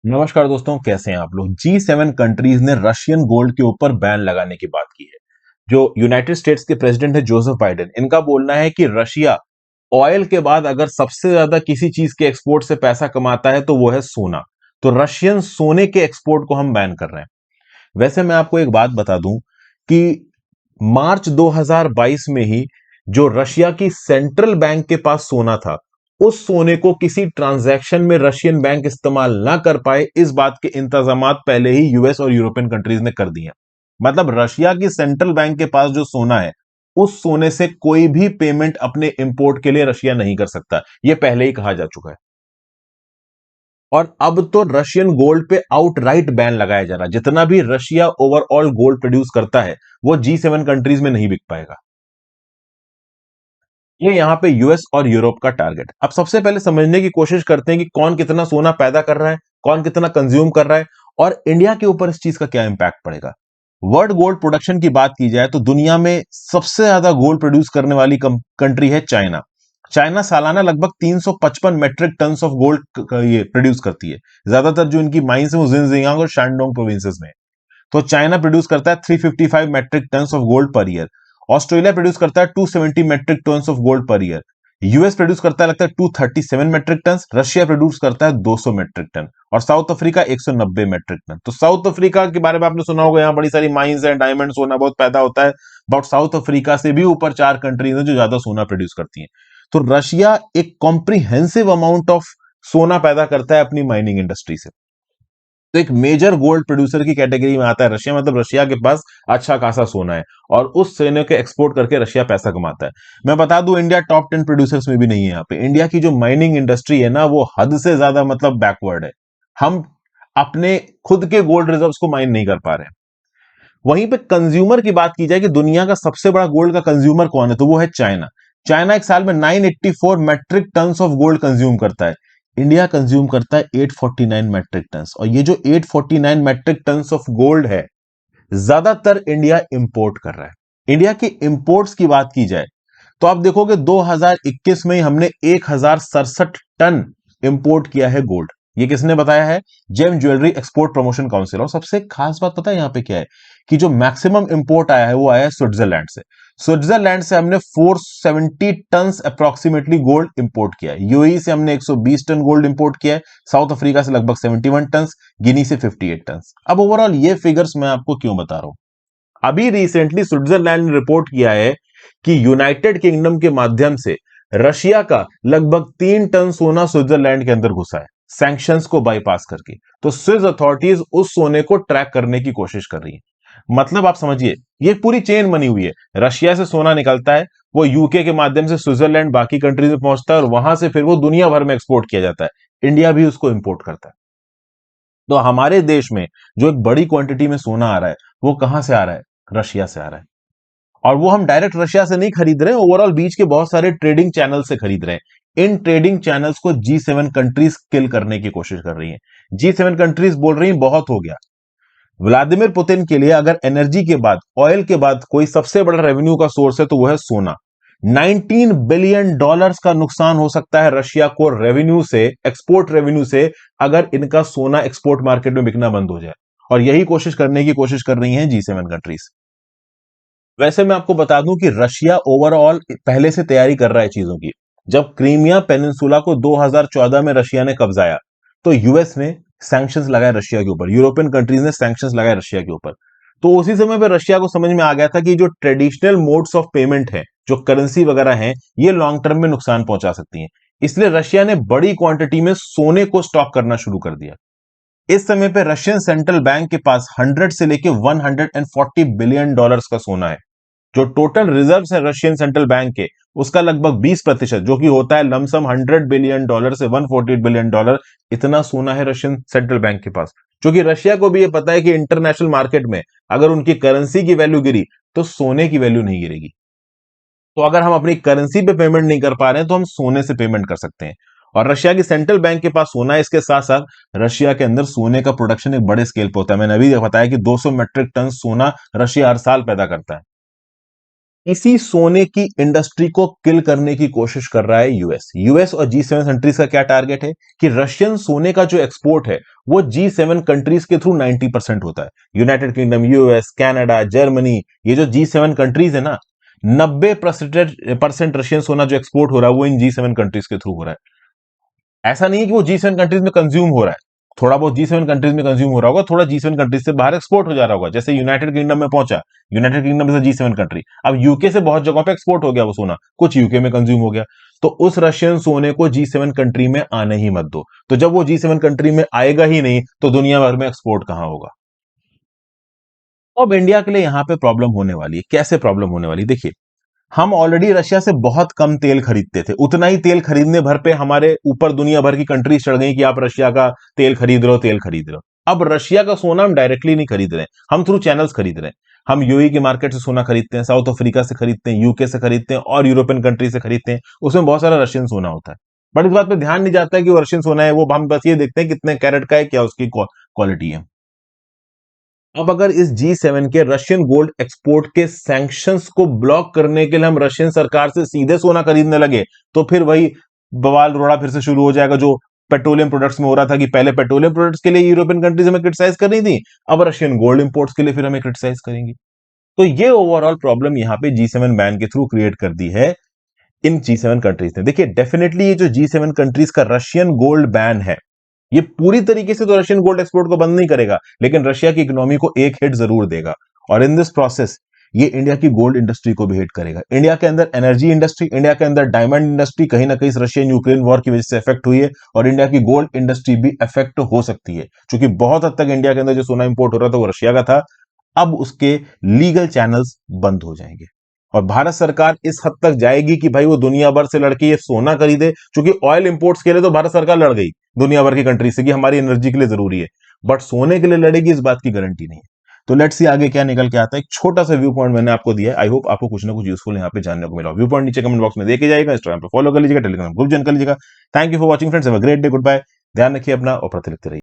नमस्कार दोस्तों, कैसे हैं आप लोग। G7 कंट्रीज ने रशियन गोल्ड के ऊपर बैन लगाने की बात की है। जो यूनाइटेड स्टेट्स के प्रेसिडेंट है जोसेफ बाइडेन, इनका बोलना है कि रशिया ऑयल के बाद अगर सबसे ज्यादा किसी चीज के एक्सपोर्ट से पैसा कमाता है तो वो है सोना। तो रशियन सोने के एक्सपोर्ट को हम बैन कर रहे हैं। वैसे मैं आपको एक बात बता दूं कि मार्च 2022 में ही जो रशिया की सेंट्रल बैंक के पास सोना था, उस सोने को किसी ट्रांजैक्शन में रशियन बैंक इस्तेमाल ना कर पाए, इस बात के इंतजामात पहले ही यूएस और यूरोपियन कंट्रीज ने कर दिए हैं। मतलब रशिया की सेंट्रल बैंक के पास जो सोना है, उस सोने से कोई भी पेमेंट अपने इंपोर्ट के लिए रशिया नहीं कर सकता। यह पहले ही कहा जा चुका है। और अब तो रशियन गोल्ड पे आउटराइट बैन लगाया जा रहा है। जितना भी रशिया ओवरऑल गोल्ड प्रोड्यूस करता है, वो G7 कंट्रीज में नहीं बिक पाएगा। ये यहां पे यूएस और यूरोप का टारगेट। अब सबसे पहले समझने की कोशिश करते हैं कि कौन कितना सोना पैदा कर रहा है, कौन कितना कंज्यूम कर रहा है, और इंडिया के ऊपर इस चीज का क्या इंपैक्ट पड़ेगा। वर्ल्ड गोल्ड प्रोडक्शन की बात की जाए तो दुनिया में सबसे ज्यादा गोल्ड प्रोड्यूस करने वाली कंट्री है चाइना। चाइना सालाना लगभग 355 मेट्रिक टन ऑफ गोल्ड ये प्रोड्यूस करती है। ज्यादातर जो इनकी माइंस है वो जिनजियांग और शानडोंग प्रोविंसेस में है। तो चाइना प्रोड्यूस करता है 355 metric ton of gold per year. Australia produce करता है 270 metric ton of gold per year. US produce करता है लगता है 237 मेट्रिक टन। रशिया प्रोड्यूस करता है 200 मेट्रिक टन। और साउथ अफ्रीका 190 मेट्रिक टन। तो साउथ अफ्रीका के बारे में आपने सुना होगा, यहाँ बड़ी सारी माइंस है, डायमंड सोना बहुत पैदा होता है। बट साउथ अफ्रीका से भी ऊपर 4 कंट्रीज हैं जो ज्यादा सोना प्रोड्यूस करती हैं। तो रशिया एक कॉम्प्रिहेंसिव अमाउंट ऑफ सोना पैदा करता है अपनी माइनिंग इंडस्ट्री से। तो एक मेजर गोल्ड प्रोड्यूसर की कैटेगरी में आता है रशिया। मतलब रशिया के पास अच्छा खासा सोना है और उस सोने के एक्सपोर्ट करके रशिया पैसा कमाता है। मैं बता दूं, इंडिया टॉप 10 प्रोड्यूसर्स में भी नहीं है। यहाँ पे इंडिया की जो माइनिंग इंडस्ट्री है ना, वो हद से ज्यादा मतलब बैकवर्ड है। हम अपने खुद के गोल्ड रिजर्व्स को माइन नहीं कर पा रहे हैं। वहीं पे कंज्यूमर की बात की जाए कि दुनिया का सबसे बड़ा गोल्ड का कंज्यूमर कौन है, तो वो है चाइना। चाइना एक साल में 984 metric ton of gold consume करता है। इंडिया कंज्यूम करता है 849 मेट्रिक टन। और ये जो 849 मेट्रिक टन ऑफ गोल्ड है, ज्यादातर इंडिया इंपोर्ट कर रहा है। इंडिया की इंपोर्ट्स की बात की जाए तो आप देखोगे 2021 में ही हमने 1067 टन इंपोर्ट किया है गोल्ड। ये किसने बताया है? Gem jewellery export promotion council. और सबसे खास बात पता है यहां पे क्या है कि जो मैक्सिमम इंपोर्ट आया है वो आया है स्विट्जरलैंड से। स्विट्जरलैंड से हमने 470 टन अप्रोक्सीमेटली गोल्ड इंपोर्ट किया है। यूएई से हमने 120 टन गोल्ड इंपोर्ट किया है। साउथ अफ्रीका से लगभग 71 टन। गिनी से 58 टन। अब ओवरऑल ये फिगर्स मैं आपको क्यों बता रहा हूं, अभी रिसेंटली स्विट्जरलैंड ने रिपोर्ट किया है कि यूनाइटेड किंगडम के माध्यम से रशिया का लगभग 3 टन सोना स्विट्जरलैंड के अंदर घुसा है, सैंक्शंस को बाईपास करके। तो स्विस अथॉरिटीज उस सोने को ट्रैक करने की कोशिश कर रही है। मतलब आप समझिए, ये पूरी चेन बनी हुई है। रशिया से सोना निकलता है, वो यूके के माध्यम से स्विट्जरलैंड बाकी कंट्रीज में पहुंचता है और वहां से फिर वो दुनिया भर में एक्सपोर्ट किया जाता है। इंडिया भी उसको इंपोर्ट करता है। तो हमारे देश में जो एक बड़ी क्वांटिटी में सोना आ रहा है, वो कहां से आ रहा है? रशिया से आ रहा है। और वो हम डायरेक्ट रशिया से नहीं खरीद रहे हैं, ओवरऑल बीच के बहुत सारे ट्रेडिंग चैनल से खरीद रहे हैं। इन ट्रेडिंग चैनल्स को G7 कंट्रीज किल करने की कोशिश कर रही हैं। G7 कंट्रीज बोल रही हैं बहुत हो गया। व्लादिमीर पुतिन के लिए अगर एनर्जी के बाद, ऑयल के बाद कोई सबसे बड़ा रेवेन्यू का सोर्स है तो वो है सोना। 19 बिलियन डॉलर्स का नुकसान हो सकता है रशिया को रेवेन्यू से, एक्सपोर्ट रेवेन्यू से, अगर इनका सोना एक्सपोर्ट मार्केट में बिकना बंद हो जाए। और यही कोशिश करने की कोशिश कर रही हैं G7 कंट्रीज। वैसे मैं आपको बता दूं कि रशिया ओवरऑल पहले से तैयारी कर रहा है चीजों की। जब क्रीमिया पेनिनसुला को 2014 में रशिया ने कब्जाया, तो यूएस ने सैंक्शंस लगाए रशिया के ऊपर, यूरोपियन कंट्रीज ने सैंक्शंस लगाए रशिया के ऊपर। तो उसी समय पे रशिया को समझ में आ गया था कि जो ट्रेडिशनल मोड्स ऑफ पेमेंट है, जो करेंसी वगैरह हैं, ये लॉन्ग टर्म में नुकसान पहुंचा सकती हैं। इसलिए रशिया ने बड़ी क्वांटिटी में सोने को स्टॉक करना शुरू कर दिया। इस समय पे रशियन सेंट्रल बैंक के पास 100 से लेके 140 बिलियन डॉलर्स का सोना है। जो टोटल रिजर्व्स है रशियन सेंट्रल बैंक के, उसका लगभग 20%, जो कि होता है लमसम 100 बिलियन डॉलर से 148 बिलियन डॉलर, इतना सोना है रशियन सेंट्रल बैंक के पास। क्योंकि रशिया को भी ये पता है कि इंटरनेशनल मार्केट में अगर उनकी करेंसी की वैल्यू गिरी तो सोने की वैल्यू नहीं गिरेगी। तो अगर हम अपनी करेंसी पे पेमेंट नहीं कर पा रहे हैं तो हम सोने से पेमेंट कर सकते हैं। और रशिया की सेंट्रल बैंक के पास सोना है। इसके साथ साथ रशिया के अंदर सोने का प्रोडक्शन एक बड़े स्केल पे होता है। मैंने अभी बताया कि 200 मेट्रिक टन सोना रशिया हर साल पैदा करता है। इसी सोने की इंडस्ट्री को किल करने की कोशिश कर रहा है यूएस। यूएस और G7 कंट्रीज का क्या टारगेट है कि रशियन सोने का जो एक्सपोर्ट है वो G7 कंट्रीज के थ्रू 90% होता है। United kingdom, US, Canada, Germany, ये जो G7 कंट्रीज है ना, 90% रशियन सोना जो एक्सपोर्ट हो रहा है वो इन G7 कंट्रीज के थ्रू हो रहा है। ऐसा नहीं है कि वो G7 कंट्रीज में कंज्यूम हो रहा है, थोड़ा बहुत G7 कंट्रीज में कंज्यूम हो रहा होगा, थोड़ा G7 कंट्रीज से बाहर एक्सपोर्ट हो जा रहा होगा। जैसे यूनाइटेड किंगडम में पहुंचा, यूनाइटेड किंगडम से G7 कंट्री, अब यूके से बहुत जगहों पे एक्सपोर्ट हो गया वो सोना, कुछ यूके में कंज्यूम हो गया। तो उस रशियन सोने को G7 कंट्री में आने ही मत दो। तो जब वो G7 कंट्री में आएगा ही नहीं तो दुनिया भर में एक्सपोर्ट कहां होगा। अब इंडिया के लिए यहां पे प्रॉब्लम होने वाली है। कैसे प्रॉब्लम होने वाली, देखिए, हम ऑलरेडी रशिया से बहुत कम तेल खरीदते थे, उतना ही तेल खरीदने भर पे हमारे ऊपर दुनिया भर की कंट्रीज चढ़ गई कि आप रशिया का तेल खरीद रहे हो, तेल खरीद रहे हो। अब रशिया का सोना हम डायरेक्टली नहीं खरीद रहे हैं, हम थ्रू चैनल्स खरीद रहे हैं। हम यूएई की मार्केट से सोना खरीदते हैं, साउथ अफ्रीका से खरीदते हैं, यूके से खरीदते हैं और यूरोपियन कंट्री से खरीदते हैं। उसमें बहुत सारा रशियन सोना होता है, बट इस बात पे ध्यान नहीं जाता है कि वो रशियन सोना है। वो हम बस ये देखते हैं कितने कैरेट का है, क्या उसकी क्वालिटी है। अब अगर इस G7 के रशियन गोल्ड एक्सपोर्ट के सैंक्शंस को ब्लॉक करने के लिए हम रशियन सरकार से सीधे सोना खरीदने लगे तो फिर वही बवाल रोड़ा फिर से शुरू हो जाएगा जो पेट्रोलियम प्रोडक्ट्स में हो रहा था कि पहले पेट्रोलियम प्रोडक्ट्स के लिए यूरोपियन कंट्रीज हमें क्रिटिसाइज कर रही थी, अब रशियन गोल्ड इंपोर्ट्स के लिए फिर हमें क्रिटिसाइज करेंगी। तो ये ओवरऑल प्रॉब्लम यहां पे G7 बैन के थ्रू क्रिएट कर दी है इन G7 कंट्रीज ने। देखिए, डेफिनेटली ये जो G7 कंट्रीज का रशियन गोल्ड बैन है, ये पूरी तरीके से तो रशियन गोल्ड एक्सपोर्ट को बंद नहीं करेगा, लेकिन रशिया की इकोनॉमी को एक हिट जरूर देगा। और इन दिस प्रोसेस ये इंडिया की गोल्ड इंडस्ट्री को भी हिट करेगा। इंडिया के अंदर एनर्जी इंडस्ट्री, इंडिया के अंदर डायमंड इंडस्ट्री कहीं ना कहीं इस रशियन यूक्रेन वॉर की वजह से इफेक्ट हुई है, और इंडिया की गोल्ड इंडस्ट्री भी इफेक्ट हो सकती है, क्योंकि बहुत हद तक इंडिया के अंदर जो सोना इंपोर्ट हो रहा था वो रशिया का था। अब उसके लीगल चैनल्स बंद हो जाएंगे और भारत सरकार इस हद तक जाएगी कि भाई वो दुनिया भर से लड़के ये सोना खरीदे, क्योंकि ऑयल इंपोर्ट्स के लिए तो भारत सरकार लड़ गई दुनिया भर की कंट्री से कि हमारी एनर्जी के लिए जरूरी है, बट सोने के लिए लड़ेगी इस बात की गारंटी नहीं है। तो लेट्स सी आगे क्या निकल के आता है। एक छोटा सा व्यू पॉइंट मैंने आपको दिया है, आई होप आपको कुछ ना कुछ यूजफुल यहाँ पे जानने को मिला। व्यू पॉइंट नीचे कमेंट बॉक्स में देखे जाएगा, इंस्टाग्राम पे फॉलो कर लीजिएगा, टेलीग्राम ग्रुप ज्वाइन कर लीजिएगा। Thank you for watching friends, have a great day, goodbye, ध्यान रखिए अपना और पढ़ते लिखते रहिए।